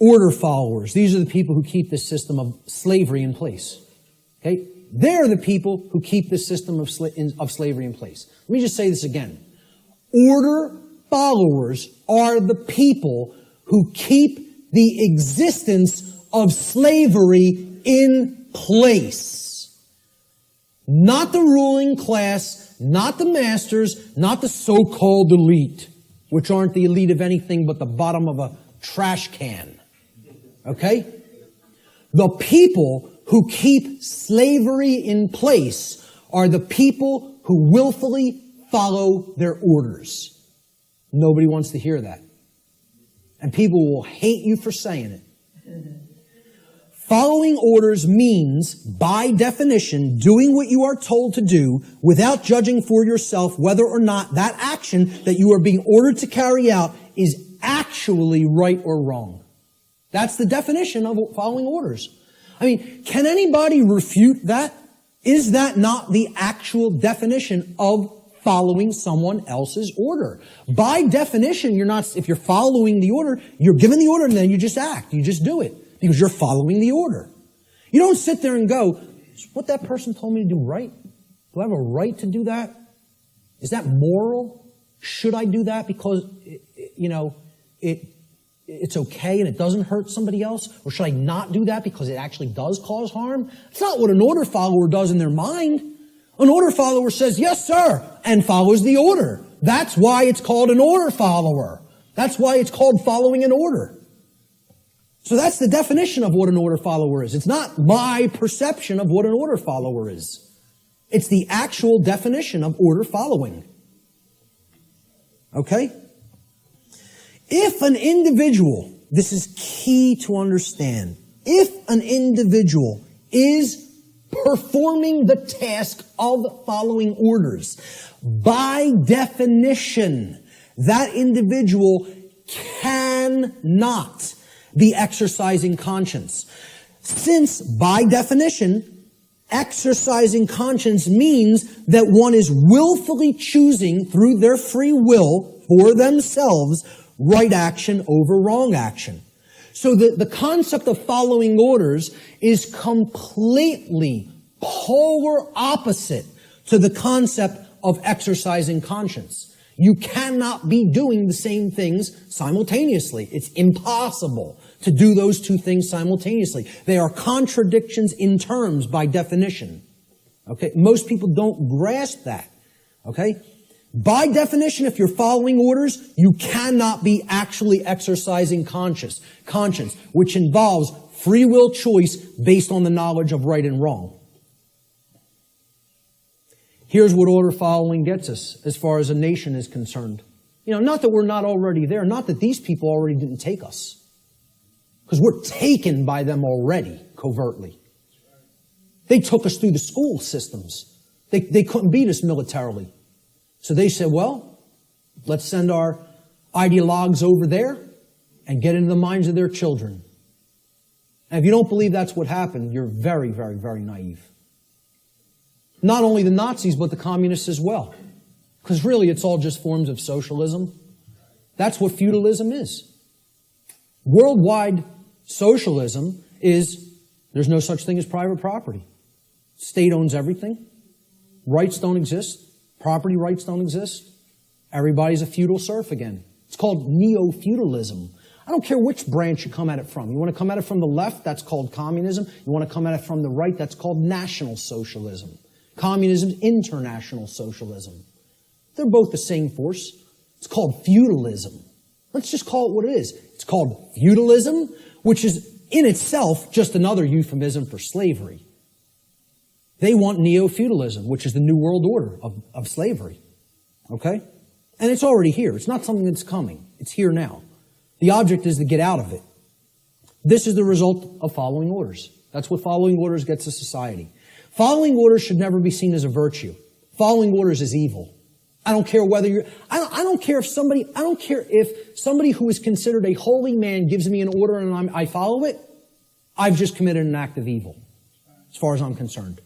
order followers. These are the people who keep this system of slavery in place. Okay? They're the people who keep this system of slavery in place. Let me just say this again. Order followers are the people who keep the existence of slavery in place. Not the ruling class, not the masters, not the so-called elite, which aren't the elite of anything but the bottom of a trash can. Okay? The people who keep slavery in place are the people who willfully follow their orders. Nobody wants to hear that. And people will hate you for saying it. Following orders means, by definition, doing what you are told to do without judging for yourself whether or not that action that you are being ordered to carry out is actually right or wrong. That's the definition of following orders. I mean, can anybody refute that? Is that not the actual definition of following someone else's order? By definition, if you're following the order, you're given the order and then you just act. You just do it because you're following the order. You don't sit there and go, is what that person told me to do right? Do I have a right to do that? Is that moral? Should I do that because, it's okay and it doesn't hurt somebody else? Or should I not do that because it actually does cause harm? It's not what an order follower does in their mind. An order follower says, yes, sir, and follows the order. That's why it's called an order follower. That's why it's called following an order. So that's the definition of what an order follower is. It's not my perception of what an order follower is. It's the actual definition of order following. Okay? If an individual, this is key to understand, if an individual is performing the task of following orders, by definition, that individual cannot be exercising conscience. Since, by definition, exercising conscience means that one is willfully choosing through their free will for themselves right action over wrong action. So the concept of following orders is completely polar opposite to the concept of exercising conscience. You cannot be doing the same things simultaneously. It's impossible to do those two things simultaneously. They are contradictions in terms by definition. Okay? Most people don't grasp that. Okay? By definition, if you're following orders, you cannot be actually exercising conscience, which involves free will choice based on the knowledge of right and wrong. Here's what order following gets us as far as a nation is concerned. Not that we're not already there, not that these people already didn't take us. Because we're taken by them already, covertly. They took us through the school systems. They couldn't beat us militarily. So they said, well, let's send our ideologues over there and get into the minds of their children. And if you don't believe that's what happened, you're very, very, very naive. Not only the Nazis, but the communists as well. Because really, it's all just forms of socialism. That's what feudalism is. Worldwide socialism is, there's no such thing as private property. State owns everything. Rights don't exist. Property rights don't exist. Everybody's a feudal serf again. It's called neo-feudalism. I don't care which branch you come at it from. You want to come at it from the left, that's called communism. You want to come at it from the right, that's called National Socialism. Communism is international socialism. They're both the same force. It's called feudalism. Let's just call it what it is. It's called feudalism, which is in itself just another euphemism for slavery. They want neo-feudalism, which is the New World Order of slavery. Okay? And it's already here. It's not something that's coming. It's here now. The object is to get out of it. This is the result of following orders. That's what following orders gets to society. Following orders should never be seen as a virtue. Following orders is evil. I don't care whether you're, I don't care if somebody who is considered a holy man gives me an order and I follow it, I've just committed an act of evil, as far as I'm concerned.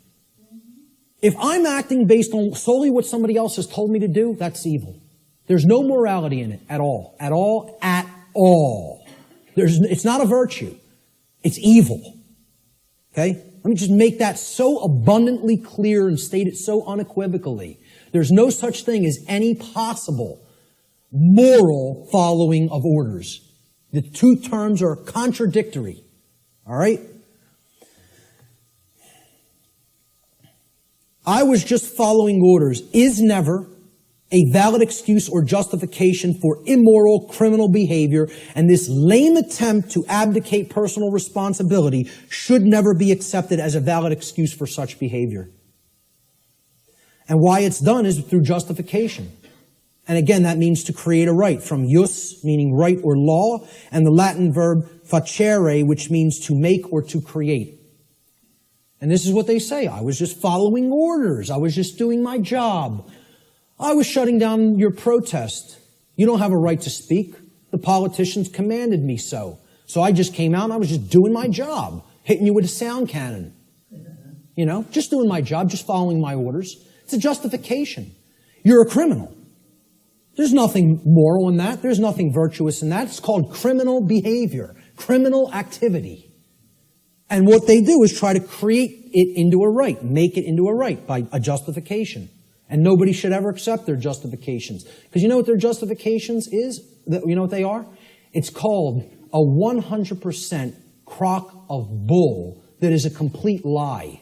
If I'm acting based on solely what somebody else has told me to do, that's evil. There's no morality in it at all. At all. At all. It's not a virtue. It's evil. Okay? Let me just make that so abundantly clear and state it so unequivocally. There's no such thing as any possible moral following of orders. The two terms are contradictory. All right? I was just following orders is never a valid excuse or justification for immoral criminal behavior, and this lame attempt to abdicate personal responsibility should never be accepted as a valid excuse for such behavior. And why it's done is through justification. And again, that means to create a right, from jus, meaning right or law, and the Latin verb facere, which means to make or to create. And this is what they say. I was just following orders. I was just doing my job. I was shutting down your protest. You don't have a right to speak. The politicians commanded me so. So I just came out and I was just doing my job, hitting you with a sound cannon. You know, just doing my job, just following my orders. It's a justification. You're a criminal. There's nothing moral in that. There's nothing virtuous in that. It's called criminal behavior, criminal activity. And what they do is try to create it into a right, make it into a right by a justification. And nobody should ever accept their justifications. Because you know what their justifications is? You know what they are? It's called a 100% crock of bull that is a complete lie.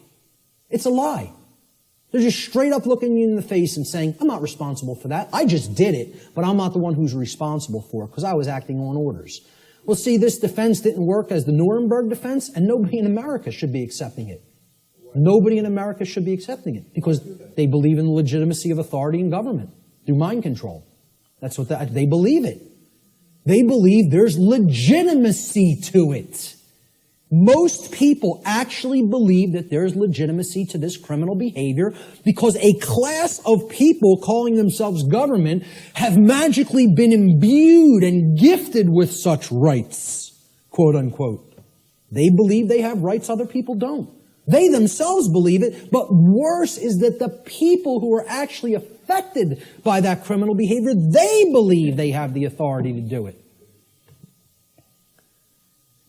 It's a lie. They're just straight up looking you in the face and saying, I'm not responsible for that. I just did it, but I'm not the one who's responsible for it because I was acting on orders. Well, see, this defense didn't work as the Nuremberg defense, and nobody in America should be accepting it. Nobody in America should be accepting it because they believe in the legitimacy of authority and government through mind control. That's what they believe it. They believe there's legitimacy to it. Most people actually believe that there's legitimacy to this criminal behavior because a class of people calling themselves government have magically been imbued and gifted with such rights, quote unquote. They believe they have rights other people don't. They themselves believe it, but worse is that the people who are actually affected by that criminal behavior, they believe they have the authority to do it.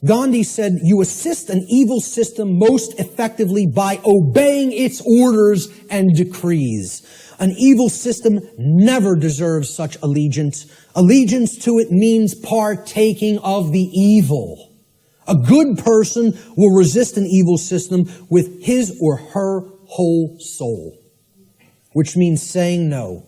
Gandhi said, you assist an evil system most effectively by obeying its orders and decrees. An evil system never deserves such allegiance. Allegiance to it means partaking of the evil. A good person will resist an evil system with his or her whole soul, which means saying no.